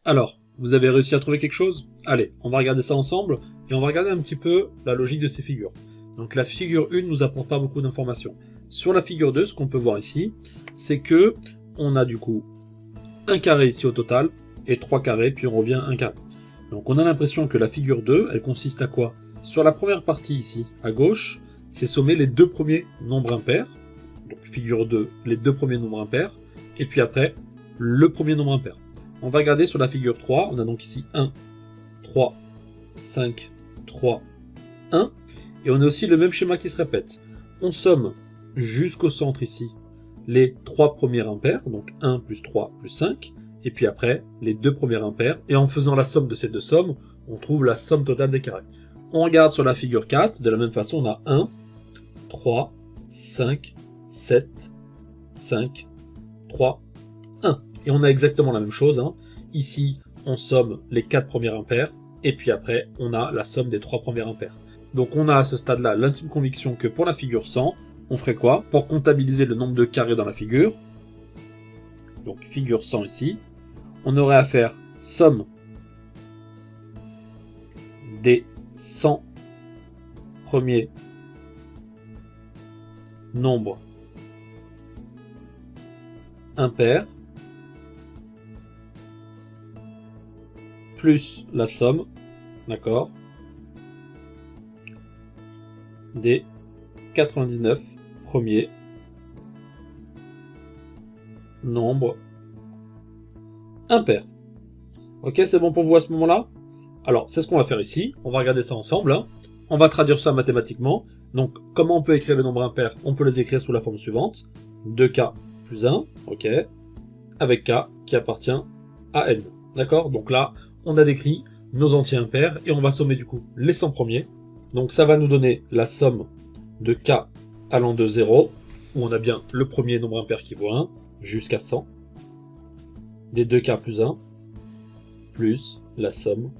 Alors, vous avez réussi à trouver quelque chose? Allez, on va regarder ça ensemble, et on va regarder un petit peu la logique de ces figures. Donc la figure 1 nous apporte pas beaucoup d'informations. Sur la figure 2, ce qu'on peut voir ici, c'est que on a du coup un carré ici au total, et 3 carrés, puis on revient à un carré. Donc on a l'impression que la figure 2, elle consiste à quoi? Sur la première partie ici, à gauche, c'est sommer les deux premiers nombres impairs. Donc figure 2, les deux premiers nombres impairs, et puis après, le premier nombre impair. On va regarder sur la figure 3, on a donc ici 1, 3, 5, 3, 1, et on a aussi le même schéma qui se répète. On somme jusqu'au centre ici les 3 premiers impairs, donc 1 plus 3 plus 5, et puis après les deux premiers impairs, et en faisant la somme de ces deux sommes, on trouve la somme totale des carrés. On regarde sur la figure 4, de la même façon on a 1, 3, 5, 7, 5, 3, 1. Et on a exactement la même chose. Ici, on somme les 4 premiers impairs, et puis après, on a la somme des 3 premiers impairs. Donc on a à ce stade-là l'intime conviction que pour la figure 100, on ferait quoi? Pour comptabiliser le nombre de carrés dans la figure, donc figure 100 ici, on aurait à faire somme des 100 premiers nombres impairs plus la somme, d'accord, des 99 premiers nombres impairs. Ok, c'est bon pour vous à ce moment-là? Alors, c'est ce qu'on va faire ici. On va regarder ça ensemble. On va traduire ça mathématiquement. Donc, comment on peut écrire les nombres impairs? On peut les écrire sous la forme suivante. 2k plus 1, ok, avec k qui appartient à n. D'accord? Donc là, on a décrit nos entiers impairs et on va sommer du coup les 100 premiers. Donc ça va nous donner la somme de k allant de 0, où on a bien le premier nombre impair qui vaut 1, jusqu'à 100, des 2k plus 1, plus la somme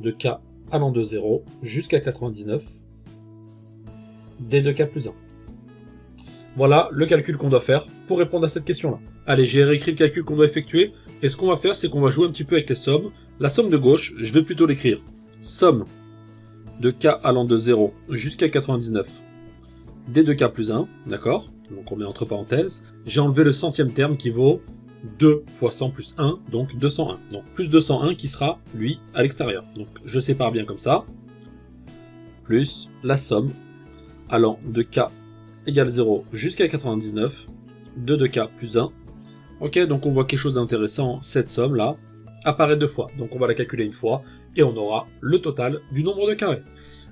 de k allant de 0 jusqu'à 99, des 2k plus 1. Voilà le calcul qu'on doit faire pour répondre à cette question-là. Allez, j'ai réécrit le calcul qu'on doit effectuer, et ce qu'on va faire, c'est qu'on va jouer un petit peu avec les sommes. La somme de gauche, je vais plutôt l'écrire somme de k allant de 0 jusqu'à 99 des 2k plus 1, d'accord? Donc on met entre parenthèses. J'ai enlevé le centième terme qui vaut 2 fois 100 plus 1, donc 201. Donc plus 201 qui sera, lui, à l'extérieur. Donc je sépare bien comme ça. Plus la somme allant de k égale 0 jusqu'à 99 de 2k plus 1. Ok, donc on voit quelque chose d'intéressant, cette somme-là apparaît deux fois. Donc on va la calculer une fois, et on aura le total du nombre de carrés.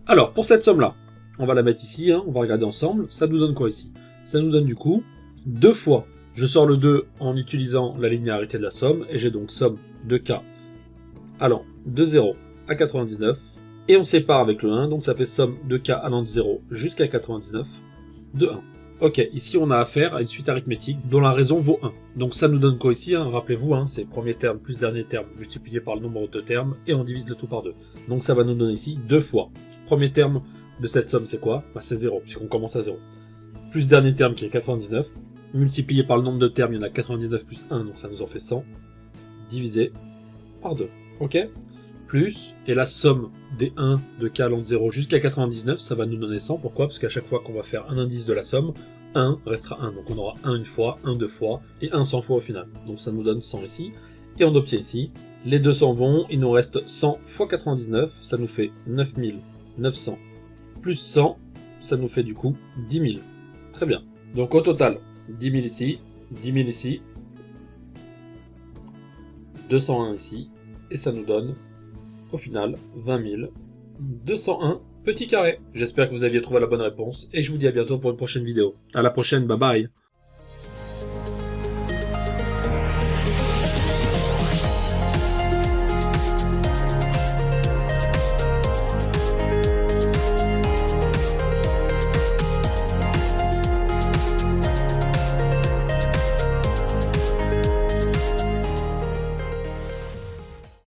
Alors, pour cette somme-là, on va la mettre ici, on va regarder ensemble. Ça nous donne quoi ici? Ça nous donne du coup 2 fois. Je sors le 2 en utilisant la linéarité de la somme, et j'ai donc somme de k allant de 0 à 99. Et on sépare avec le 1, donc ça fait somme de k allant de 0 jusqu'à 99 de 1. Ok, ici on a affaire à une suite arithmétique dont la raison vaut 1. Donc ça nous donne quoi ici? Rappelez-vous, c'est premier terme plus dernier terme multiplié par le nombre de termes, et on divise le tout par 2. Donc ça va nous donner ici 2 fois. Premier terme de cette somme c'est quoi? C'est 0, puisqu'on commence à 0. Plus dernier terme qui est 99, multiplié par le nombre de termes, il y en a 99 plus 1, donc ça nous en fait 100, divisé par 2. Ok? Plus, et la somme des 1 de k allant de 0 jusqu'à 99, ça va nous donner 100. Pourquoi? Parce qu'à chaque fois qu'on va faire un indice de la somme, 1 restera 1. Donc on aura 1 une fois, 1 deux fois, et 1 100 fois au final. Donc ça nous donne 100 ici. Et on obtient ici, les 200 vont, il nous reste 100 fois 99, ça nous fait 9900. Plus 100, ça nous fait du coup 10 000. Très bien. Donc au total, 10 000 ici, 10 000 ici, 201 ici, et ça nous donne au final 20 201 petits carrés. J'espère que vous aviez trouvé la bonne réponse, et je vous dis à bientôt pour une prochaine vidéo. À la prochaine, bye bye.